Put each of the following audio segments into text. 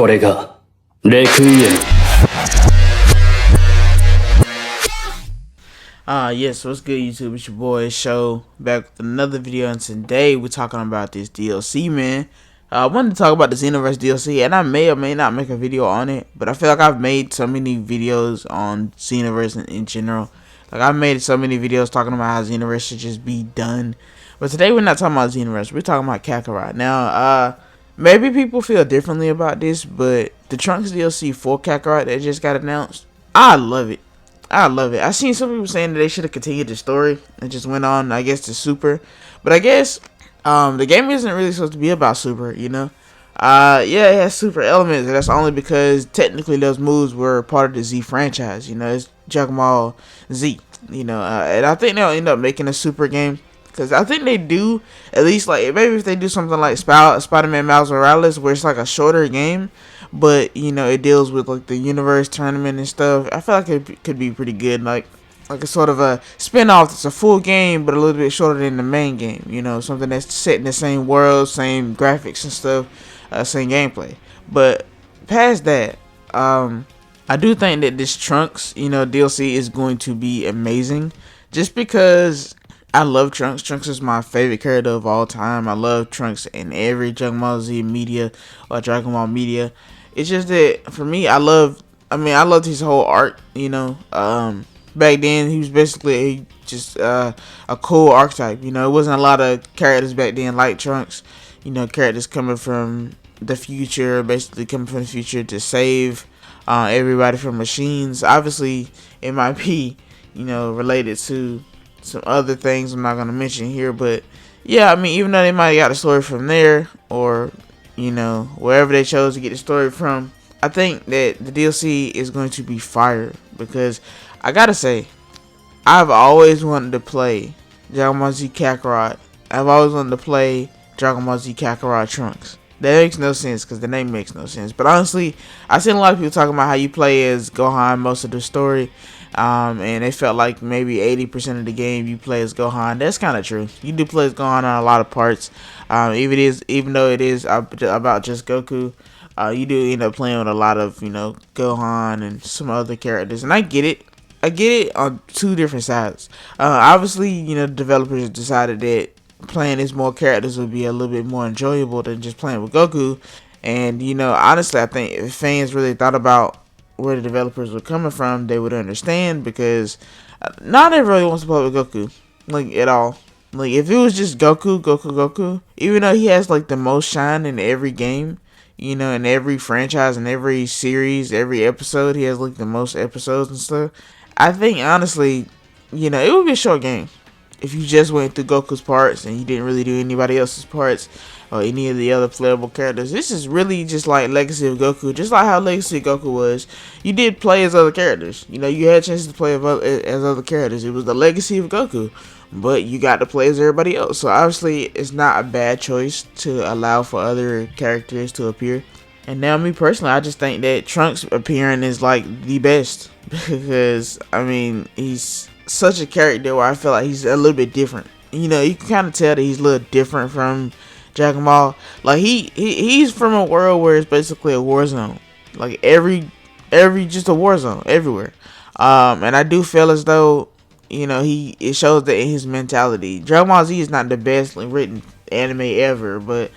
これがレクイエム。Yes, what's good, YouTube? It's your boy Show, back with another video, and today we're talking about this DLC, man. I wanted to talk about the Xenoverse DLC, and I may or may not make a video on it, but I feel like I've made so many videos on Xenoverse in general. Like, I've made so many videos talking about how Xenoverse should just be done. But today we're not talking about Xenoverse, we're talking about Kakarot. Now, maybe people feel differently about this, but the Trunks DLC for Kakarot that just got announced, I love it. I love it. I seen some people saying that they should have continued the story and just went on, I guess, to Super. But I guess the game isn't really supposed to be about Super, you know? Yeah, it has Super elements, and that's only because technically those moves were part of the Z franchise, you know? It's Dragon Ball Z, you know? And I think they'll end up making a Super game, because I think they do, at least, like, maybe if they do something like Spider-Man Miles Morales, where it's like a shorter game, but, you know, it deals with, like, the universe tournament and stuff. I feel like it could be pretty good, like a sort of a spin-off that's a full game, but a little bit shorter than the main game, you know, something that's set in the same world, same graphics and stuff, same gameplay. But past that, I do think that this Trunks, you know, DLC is going to be amazing, just because I love Trunks. Trunks is my favorite character of all time. I love Trunks in every Dragon Ball Z media or Dragon Ball media. It's just that for me, I loved his whole arc, you know. Back then he was basically just a cool archetype, you know. It wasn't a lot of characters back then like Trunks, you know, characters coming from the future, basically coming from the future to save everybody from machines. Obviously it might be, you know, related to some other things I'm not going to mention here, but yeah, I mean, even though they might have got a story from there, or, you know, wherever they chose to get the story from, I think that the DLC is going to be fire, because I gotta say, I've always wanted to play Dragon Ball Z Kakarot. I've always wanted to play Dragon Ball Z Kakarot Trunks. That makes no sense, because the name makes no sense. But honestly, I've seen a lot of people talking about how you play as Gohan most of the story. And they felt like maybe 80% of the game you play as Gohan. That's kind of true. You do play as Gohan on a lot of parts. Even though it is about just Goku, you do end up playing with a lot of, you know, Gohan and some other characters. And I get it. I get it on two different sides. Obviously, you know, the developers decided that playing as more characters would be a little bit more enjoyable than just playing with Goku. And, you know, honestly, I think if fans really thought about where the developers were coming from, they would understand, because not everybody wants to play with Goku, like, at all. Like, if it was just Goku, even though he has, like, the most shine in every game, you know, in every franchise, in every series, every episode, he has, like, the most episodes and stuff. I think, honestly, you know, it would be a short game if you just went through Goku's parts and you didn't really do anybody else's parts or any of the other playable characters. This is really just like Legacy of Goku, just like how Legacy of Goku was. You did play as other characters. You know, you had chances to play as other characters. It was the Legacy of Goku, but you got to play as everybody else. So obviously, it's not a bad choice to allow for other characters to appear. And now, me personally, I just think that Trunks appearing is like the best, because I mean, he's such a character where I feel like he's a little bit different. You know, you can kind of tell that he's a little different from Dragon Ball. Like, he's from a world where it's basically a war zone. Like, every just a war zone everywhere. And I do feel as though, you know, it shows that in his mentality. Dragon Ball Z is not the best written anime ever, but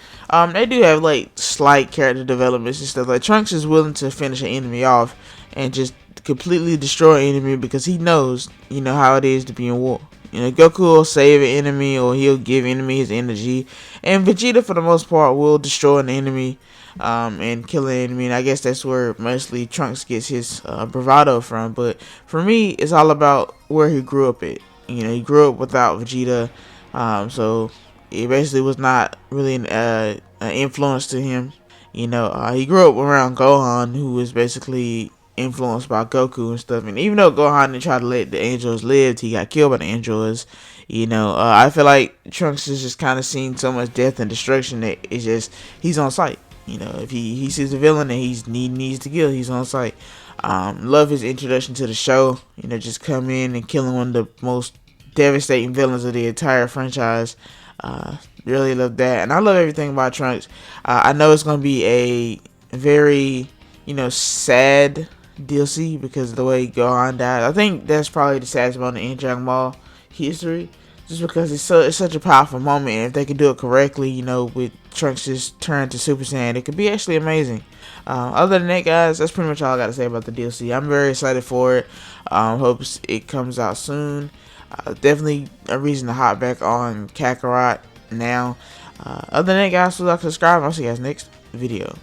they do have, like, slight character developments and stuff. Like, Trunks is willing to finish an enemy off and just completely destroy an enemy, because he knows, you know, how it is to be in war. You know, Goku will save an enemy, or he'll give enemy his energy, and Vegeta, for the most part, will destroy an enemy and kill an enemy. And I guess that's where mostly Trunks gets his bravado from. But for me, it's all about where he grew up at. You know, he grew up without Vegeta, so it basically was not really an influence to him. You know, he grew up around Gohan, who was basically influenced by Goku and stuff. And even though Gohan didn't try to let the androids live, he got killed by the androids. You know, I feel like Trunks has just kind of seen so much death and destruction that it's just, he's on sight. You know, if he sees a villain and he needs to kill, he's on sight. Love his introduction to the show. You know, just come in and killing one of the most devastating villains of the entire franchise. Really love that, and I love everything about Trunks. I know it's gonna be a very, sad DLC because of the way Gohan died. I think that's probably the saddest moment in Dragon Ball history, just because it's such a powerful moment, and if they could do it correctly, with Trunks just turned to Super Saiyan, it could be actually amazing. Other than that, guys, that's pretty much all I got to say about the DLC. I'm very excited for it. Hopes it comes out soon. Definitely a reason to hop back on Kakarot now. Other than that, guys, please like, subscribe, and I'll see you guys next video.